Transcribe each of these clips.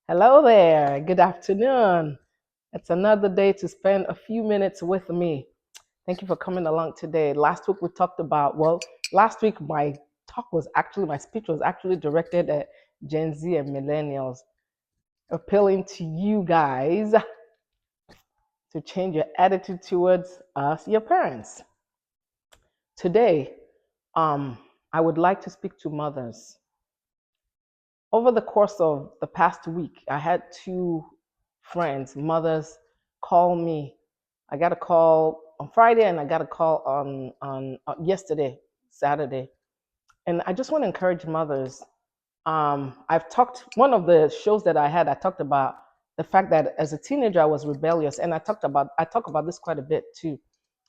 Hello there. Good afternoon. It's another day to spend a few minutes with me. Thank you for coming along today. Last week we talked about, last week my speech was actually directed at Gen Z and millennials, appealing to you guys to change your attitude towards us, your parents. Today, I would like to speak to mothers. Over the course of the past week, I had two friends, mothers, call me. I got a call on Friday and I got a call on yesterday, Saturday. And I just want to encourage mothers. I've talked one of the shows that I talked about the fact that as a teenager I was rebellious, and I talk about this quite a bit too.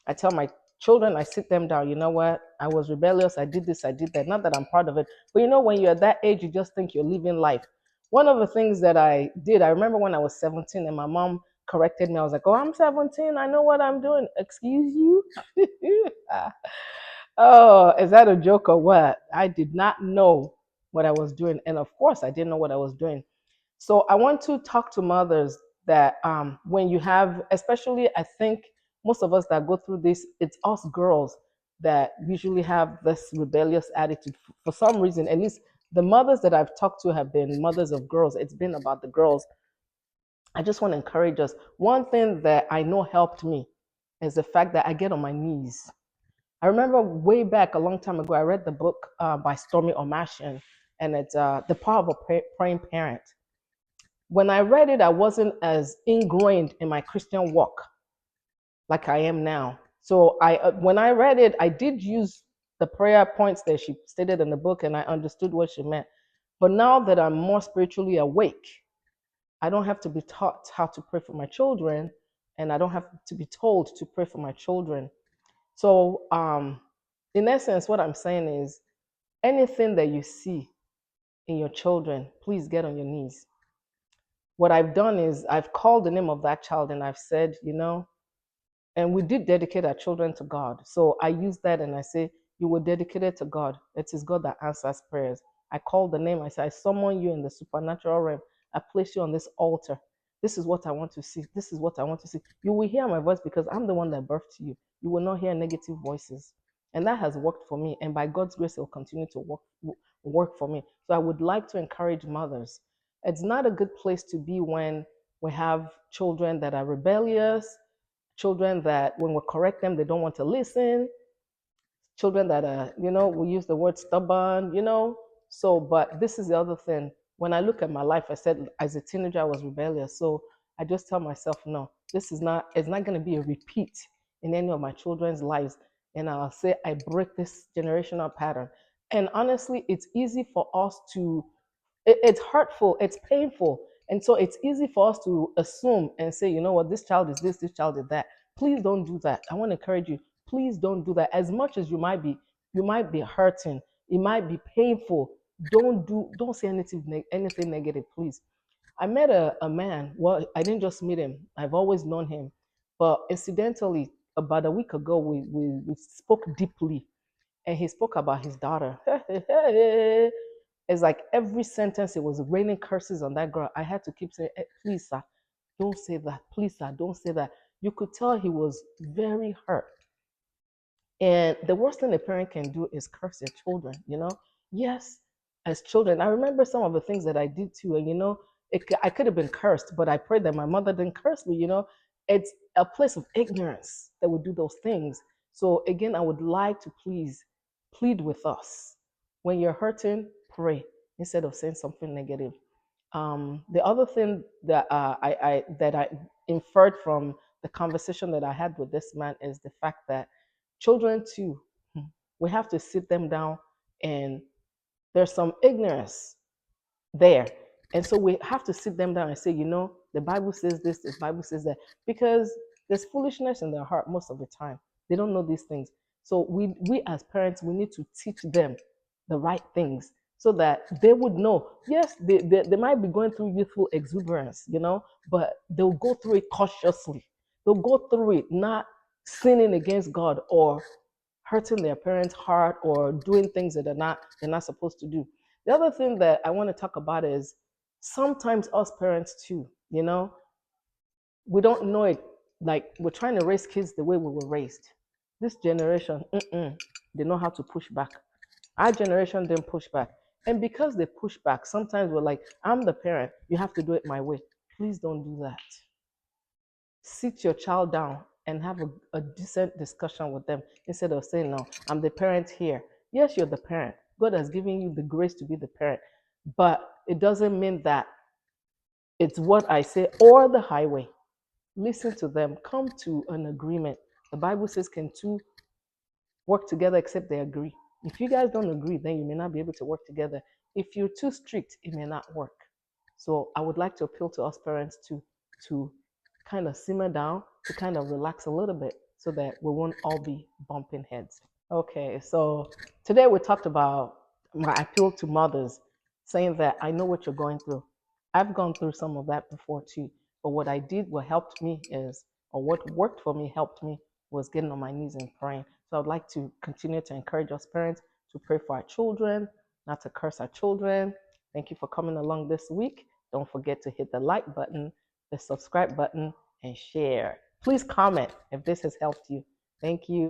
I tell my children, I sit them down, you know what? I was rebellious. I did this, I did that. Not that I'm proud of it. But you know, when you're at that age, you just think you're living life. One of the things that I did, I remember when I was 17 and my mom corrected me. I was like, oh, I'm 17. I know what I'm doing. Excuse you? Oh, is that a joke or what? I did not know what I was doing. And of course, I didn't know what I was doing. So I want to talk to mothers that when you have, especially I think most of us that go through this, it's us girls that usually have this rebellious attitude for some reason. At least the mothers that I've talked to have been mothers of girls. It's been about the girls. I just want to encourage us. One thing that I know helped me is the fact that I get on my knees. I remember way back a long time ago, I read the book by Stormy Omashian, and it's The Power of a Praying Parent. When I read it, I wasn't as ingrained in my Christian walk like I am now. So when I read it, I did use the prayer points that she stated in the book, and I understood what she meant. But now that I'm more spiritually awake, I don't have to be taught how to pray for my children, and I don't have to be told to pray for my children. So, in essence, what I'm saying is anything that you see in your children, please get on your knees. What I've done is I've called the name of that child and I've said, and we did dedicate our children to God. So I use that and I say, you were dedicated to God. It is God that answers prayers. I call the name, I say, I summon you in the supernatural realm. I place you on this altar. This is what I want to see. This is what I want to see. You will hear my voice because I'm the one that birthed you. You will not hear negative voices. And that has worked for me. And by God's grace, it will continue to work for me. So I would like to encourage mothers. It's not a good place to be when we have children that are rebellious, children that when we correct them, they don't want to listen, children that are, we use the word stubborn. So, but this is the other thing. When I look at my life, I said as a teenager, I was rebellious. So I just tell myself, no, it's not going to be a repeat in any of my children's lives. And I'll say, I break this generational pattern. And honestly, it's easy for us to it's hurtful, it's painful. And so it's easy for us to assume and say, you know what, this child is this child is that. Please don't do that. I want to encourage you. Please don't do that. As much as you might be hurting, it might be painful. Don't say anything negative, please. I met a man. Well, I didn't just meet him. I've always known him. But incidentally, about a week ago, we spoke deeply and he spoke about his daughter. It's like every sentence it was raining curses on that girl. I had to keep saying, please, sir, don't say that. Please, sir, don't say that. You could tell he was very hurt. And the worst thing a parent can do is curse their children. Yes, as children, I remember some of the things that I did too. And, I could have been cursed, but I prayed that my mother didn't curse me. It's a place of ignorance that would do those things. So, again, I would like to please plead with us. When you're hurting, pray instead of saying something negative. The other thing that I inferred from the conversation that I had with this man is the fact that children too, we have to sit them down, and there's some ignorance there. And so we have to sit them down and say, the Bible says this, the Bible says that, because there's foolishness in their heart most of the time. They don't know these things. So we as parents, we need to teach them the right things so that they would know. Yes, they might be going through youthful exuberance, but they'll go through it cautiously. They'll go through it not sinning against God or hurting their parents' heart or doing things that they're not supposed to do. The other thing that I want to talk about is Sometimes us parents too, we don't know it. Like we're trying to raise kids the way we were raised. This generation, they know how to push back. Our generation didn't push back. And because they push back, sometimes we're like, I'm the parent, you have to do it my way. Please don't do that. Sit your child down and have a decent discussion with them instead of saying, no, I'm the parent here. Yes, you're the parent. God has given you the grace to be the parent, but it doesn't mean that it's what I say or the highway. Listen to them, come to an agreement. The Bible says, can two work together except they agree? If you guys don't agree, then you may not be able to work together. If you're too strict, it may not work. So I would like to appeal to us parents to kind of simmer down, to kind of relax a little bit so that we won't all be bumping heads. Okay, so today we talked about my appeal to mothers, saying that I know what you're going through. I've gone through some of that before too. But what I did, what helped me is, or what worked for me, helped me, was getting on my knees and praying. So I'd like to continue to encourage us parents to pray for our children, not to curse our children. Thank you for coming along this week. Don't forget to hit the like button, the subscribe button, and share. Please comment if this has helped you. Thank you.